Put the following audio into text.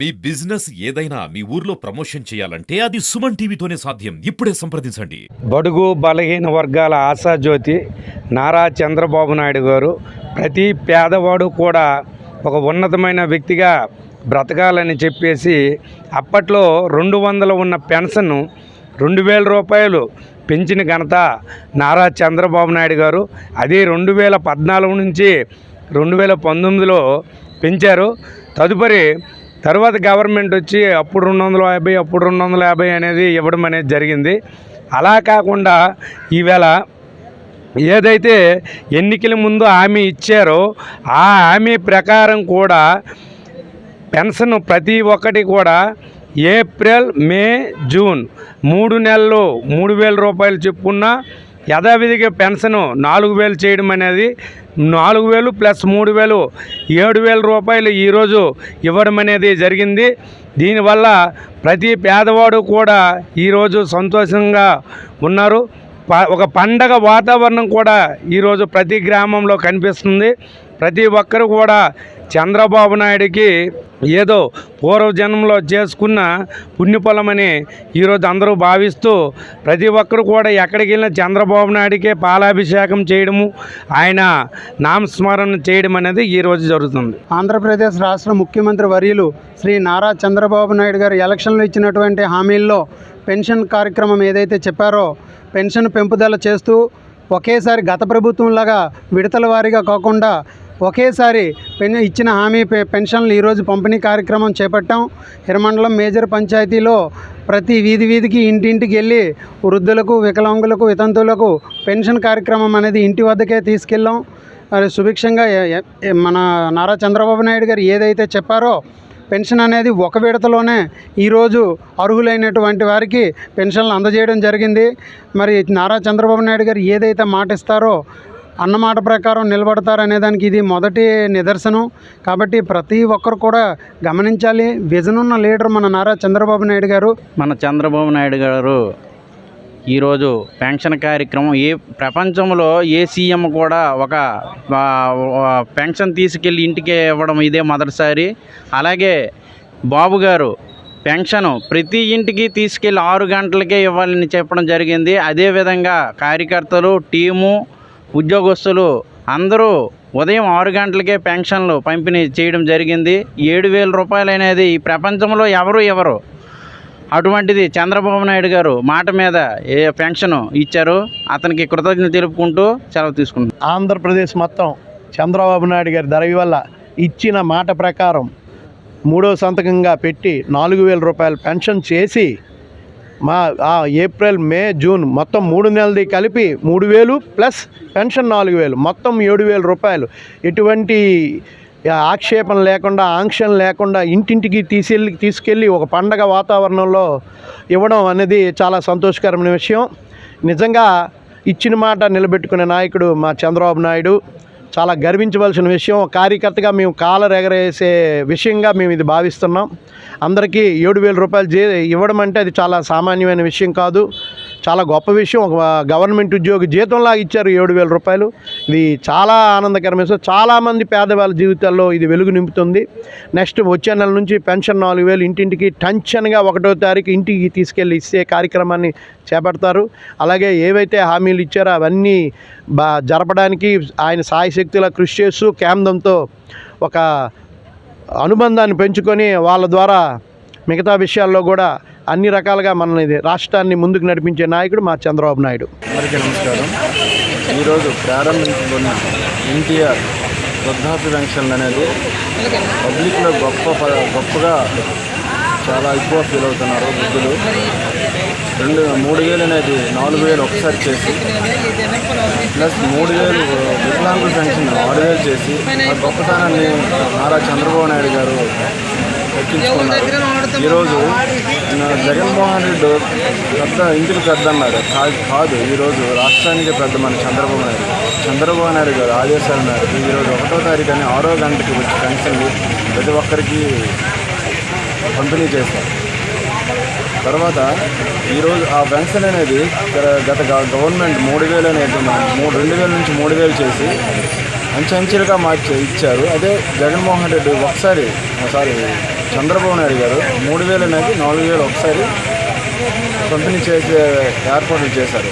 మీ business ఏదైనా మీ ఊర్లో promotion చేయాలంటే అది సుమన్ టీవీతోనే సాధ్యం. ఇప్పుడే సంప్రదించండి. బడుగు బలహీన వర్గాల ఆశాజ్యోతి నారా చంద్రబాబు నాయుడు గారు ప్రతి పేదవాడు కూడా ఒక ఉన్నతమైన వ్యక్తిగా బ్రతకాలని చెప్పేసి అప్పట్లో 200 ఉన్న పెన్షన్ 2000 రూపాయలు పెంచిన ఘనత నారా చంద్రబాబు నాయుడు గారు. అదే 2014 నుంచి 2019లో పెంచారు. తర్వాత గవర్నమెంట్ వచ్చి అప్పుడు 250 అనేది ఇవ్వడం అనేది జరిగింది. అలా కాకుండా ఈవేళ ఏదైతే ఎన్నికల ముందు హామీ ఇచ్చారో ఆ హామీ ప్రకారం కూడా పెన్షన్ ప్రతి ఒక్కటి కూడా ఏప్రిల్, మే, జూన్ 3 నెలలు 3000 రూపాయలు చెప్పుకున్న యథావిధిగా పెన్షన్ 4000 చేయడం అనేది 4000 ప్లస్ 3000 7000 రూపాయలు ఈరోజు ఇవ్వడం అనేది జరిగింది. దీనివల్ల ప్రతి పేదవాడు కూడా ఈరోజు సంతోషంగా ఉన్నారు. ఒక పండగ వాతావరణం కూడా ఈరోజు ప్రతి గ్రామంలో కనిపిస్తుంది. ప్రతి ఒక్కరు కూడా చంద్రబాబు నాయుడికి ఏదో పూర్వజన్మలో చేసుకున్న పుణ్యఫలమని ఈరోజు అందరూ భావిస్తూ ప్రతి ఒక్కరు కూడా ఎక్కడికి వెళ్ళినా చంద్రబాబు నాయుడికే పాలాభిషేకం చేయడము, ఆయన నామస్మరణ చేయడం అనేది ఈరోజు జరుగుతుంది. ఆంధ్రప్రదేశ్ రాష్ట్ర ముఖ్యమంత్రి వర్యులు శ్రీ నారా చంద్రబాబు నాయుడు గారు ఎలక్షన్లో ఇచ్చినటువంటి హామీల్లో పెన్షన్ కార్యక్రమం ఏదైతే చెప్పారో పెన్షన్ పెంపుదల చేస్తూ ఒకేసారి గత ప్రభుత్వంలాగా విడతల వారీగా కాకుండా ఒకేసారి ఇచ్చిన హామీ పెన్షన్లు ఈరోజు పంపిణీ కార్యక్రమం చేపట్టాం. హిరమండలం మేజర్ పంచాయతీలో ప్రతి వీధికి ఇంటింటికి వెళ్ళి వృద్ధులకు, వికలాంగులకు, వితంతువులకు పెన్షన్ కార్యక్రమం అనేది ఇంటి వద్దకే తీసుకెళ్ళాం. మరి సుభిక్షంగా మన నారా చంద్రబాబు నాయుడు గారు ఏదైతే చెప్పారో పెన్షన్ అనేది ఒక విడతలోనే ఈరోజు అర్హులైనటువంటి వారికి పెన్షన్లు అందజేయడం జరిగింది. మరి నారా చంద్రబాబు నాయుడు గారు ఏదైతే మాట ఇస్తారో అన్నమాట ప్రకారం నిలబడతారనే దానికి ఇది మొదటి నిదర్శనం. కాబట్టి ప్రతి ఒక్కరు కూడా గమనించాలి. విజన్ ఉన్న లీడర్ మన నారా చంద్రబాబు నాయుడు గారు. మన చంద్రబాబు నాయుడు గారు ఈరోజు పెన్షన్ కార్యక్రమం ప్రపంచంలో ఏ సీఎం కూడా ఒక పెన్షన్ తీసుకెళ్ళి ఇంటికి ఇవ్వడం ఇదే మొదటిసారి. అలాగే బాబు గారు పెన్షన్ ప్రతి ఇంటికి తీసుకెళ్ళి 6 గంటలకే ఇవ్వాలని చెప్పడం జరిగింది. అదేవిధంగా కార్యకర్తలు, టీము, ఉద్యోగస్తులు అందరూ ఉదయం 6 గంటలకే పెన్షన్లు పంపిణీ చేయడం జరిగింది. 7000 రూపాయలు అనేది ఈ ప్రపంచంలో ఎవరు అటువంటిది చంద్రబాబు నాయుడు గారు మాట మీద పెన్షన్ ఇచ్చారు. అతనికి కృతజ్ఞత తెలుపుకుంటూ సెలవు తీసుకుంటాం. ఆంధ్రప్రదేశ్ మొత్తం చంద్రబాబు నాయుడు గారి దయ వల్ల ఇచ్చిన మాట ప్రకారం 3వ సంతకంగా పెట్టి 4000 రూపాయలు పెన్షన్ చేసి ఏప్రిల్, మే, జూన్ మొత్తం 3 నెలది కలిపి 3000 ప్లస్ పెన్షన్ 4000 మొత్తం 7000 రూపాయలు ఎటువంటి ఆక్షేపణ లేకుండా, ఆంక్షలు లేకుండా ఇంటింటికి తీసుకెళ్ళి ఒక పండగ వాతావరణంలో ఇవ్వడం అనేది చాలా సంతోషకరమైన విషయం. నిజంగా ఇచ్చిన మాట నిలబెట్టుకునే నాయకుడు మా చంద్రబాబు నాయుడు. చాలా గర్వించవలసిన విషయం. కార్యకర్తగా మేము కాలర్ ఎగరేసే విషయంగా మేము ఇది భావిస్తున్నాం. అందరికీ 7000 రూపాయలు ఇవ్వడం అంటే అది చాలా సామాన్యమైన విషయం కాదు, చాలా గొప్ప విషయం. ఒక గవర్నమెంట్ ఉద్యోగి జీతంలాగా ఇచ్చారు 7000 రూపాయలు. ఇది చాలా ఆనందకరమైన విషయం. చాలామంది పేదవాళ్ళ జీవితాల్లో ఇది వెలుగు నింపుతుంది. నెక్స్ట్ వచ్చే నెల నుంచి పెన్షన్ 4000 ఇంటింటికి టెన్షన్గా 1వ తారీఖు ఇంటికి తీసుకెళ్ళి ఇచ్చే కార్యక్రమాన్ని చేపడతారు. అలాగే ఏవైతే హామీలు ఇచ్చారో అవన్నీ జరపడానికి ఆయన సాయశక్తులా కృషి చేస్తూ కేంద్రంతో ఒక అనుబంధాన్ని పెంచుకొని వాళ్ళ ద్వారా మిగతా విషయాల్లో కూడా అన్ని రకాలుగా మన రాష్ట్రాన్ని ముందుకు నడిపించే నాయకుడు మా చంద్రబాబు నాయుడు. అందరికీ నమస్కారం. ఈరోజు ప్రారంభించుకున్న ఎన్టీఆర్ వృద్ధాప్య పెన్షన్ అనేది పబ్లిక్లో గొప్పగా చాలా ఎక్కువ ఫీల్ అవుతున్నారు వృద్ధులు. 3000 అనేది 4000 ఒకసారి చేసి ప్లస్ 3000 వికలాంగుల పెన్షన్ 6000 చేసి ఆ గొప్పతనాన్ని నారా చంద్రబాబు నాయుడు గారు ఎక్కించుకున్నారు. ఈరోజు జగన్మోహన్ రెడ్డి ఇంటికి పెద్ద అన్నాడు. కాదు, ఈరోజు రాష్ట్రానికి పెద్ద మన చంద్రబాబు నాయుడు గారు ఆదేశాలు మేరకు ఈరోజు 1వ తారీఖు అని 6వ గంటకి వచ్చి పెన్షన్లు ప్రతి ఒక్కరికి పంపిణీ చేశారు. తర్వాత ఈరోజు ఆ పెన్షన్ అనేది గత గవర్నమెంట్ 3000 అనేది 2000 నుంచి 3000 చేసి అంచెలుగా మార్చి ఇచ్చారు. అదే జగన్మోహన్ రెడ్డి చంద్రబాబు నాయుడు గారు 3,000 అనేది 4,000 ఒకసారి పంపిణీ చేసే ఏర్పాట్లు చేశారు.